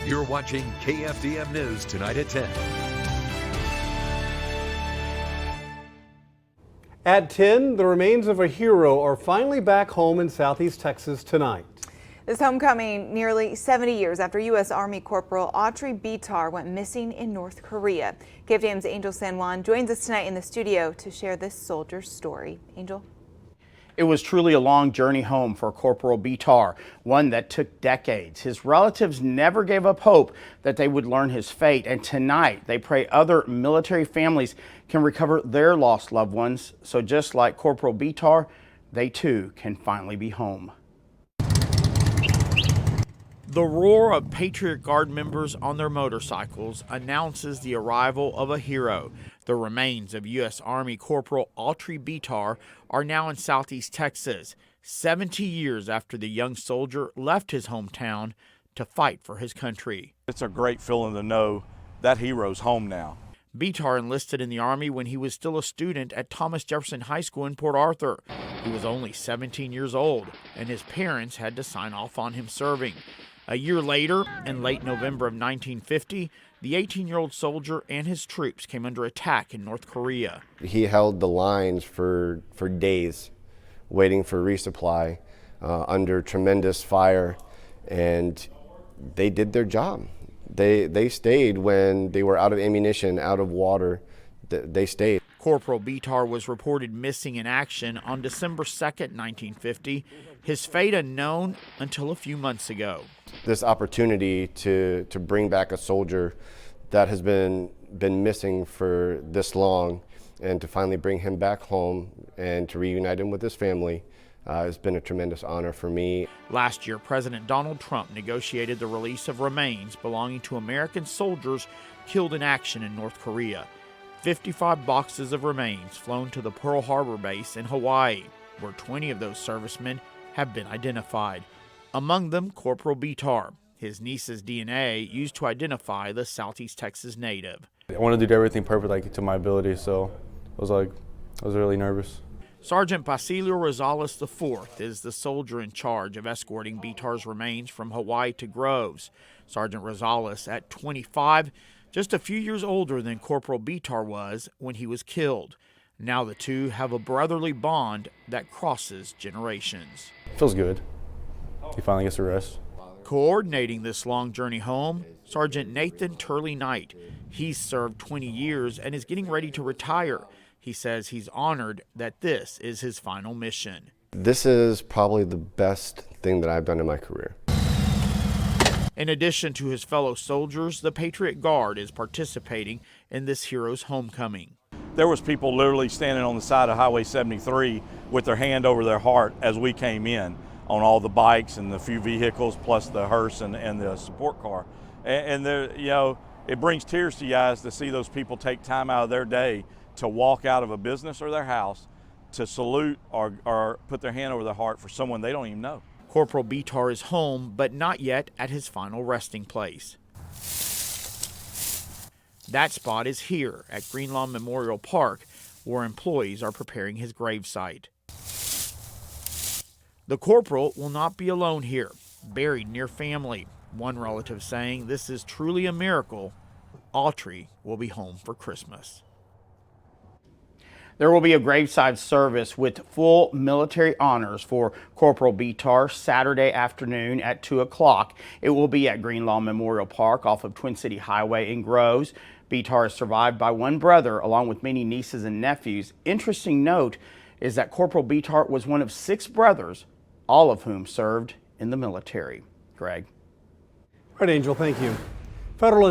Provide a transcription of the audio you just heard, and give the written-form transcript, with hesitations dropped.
You're watching KFDM News tonight at 10. At 10, the remains of a hero are finally back home in Southeast Texas tonight. This homecoming nearly 70 years after U.S. Army Corporal Autry Bitar went missing in North Korea. KFDM's Angel San Juan joins us tonight in the studio to share this soldier's story. Angel? It was truly a long journey home for Corporal Bitar, one that took decades. His relatives never gave up hope that they would learn his fate, and tonight they pray other military families can recover their lost loved ones, so just like Corporal Bitar, they too can finally be home. The roar of Patriot Guard members on their motorcycles announces the arrival of a hero. The remains of U.S. Army Corporal Autry Bitar are now in Southeast Texas, 70 years after the young soldier left his hometown to fight for his country. It's a great feeling to know that hero's home now. Bitar enlisted in the Army when he was still a student at Thomas Jefferson High School in Port Arthur. He was only 17 years old, and his parents had to sign off on him serving. A year later, in late November of 1950, the 18-year-old soldier and his troops came under attack in North Korea. He held the lines for days, waiting for resupply under tremendous fire, and they did their job. They stayed when they were out of ammunition, out of water. They stayed. Corporal Bitar was reported missing in action on December 2nd, 1950. His fate unknown until a few months ago. This opportunity to bring back a soldier that has been missing for this long, and to finally bring him back home and to reunite him with his family has been a tremendous honor for me. Last year, President Donald Trump negotiated the release of remains belonging to American soldiers killed in action in North Korea. 55 boxes of remains flown to the Pearl Harbor base in Hawaii, where 20 of those servicemen have been identified. Among them, Corporal Bitar, his niece's DNA used to identify the Southeast Texas native. I wanted to do everything perfect, like to my ability, so I was really nervous. Sergeant Basilio Rosales IV is the soldier in charge of escorting Bitar's remains from Hawaii to Groves. Sergeant Rosales, at 25, just a few years older than Corporal Bitar was when he was killed. Now the two have a brotherly bond that crosses generations. Feels good. He finally gets to rest. Coordinating this long journey home, Sergeant Nathan Turley Knight. He's served 20 years and is getting ready to retire. He says he's honored that this is his final mission. This is probably the best thing that I've done in my career. In addition to his fellow soldiers, the Patriot Guard is participating in this hero's homecoming. There was people literally standing on the side of Highway 73 with their hand over their heart as we came in on all the bikes and the few vehicles, plus the hearse and the support car. And there, you know, it brings tears to your eyes to see those people take time out of their day to walk out of a business or their house to salute or put their hand over their heart for someone they don't even know. Corporal Bitar is home, but not yet at his final resting place. That spot is here at Greenlawn Memorial Park, where employees are preparing his gravesite. The corporal will not be alone here, buried near family. One relative saying this is truly a miracle. Autry will be home for Christmas. There will be a graveside service with full military honors for Corporal Bitar Saturday afternoon at 2 o'clock. It will be at Greenlawn Memorial Park off of Twin City Highway in Groves. Bitar is survived by one brother along with many nieces and nephews. Interesting note is that Corporal Bitar was one of 6 brothers, all of whom served in the military. Greg. All right, Angel, thank you. Federal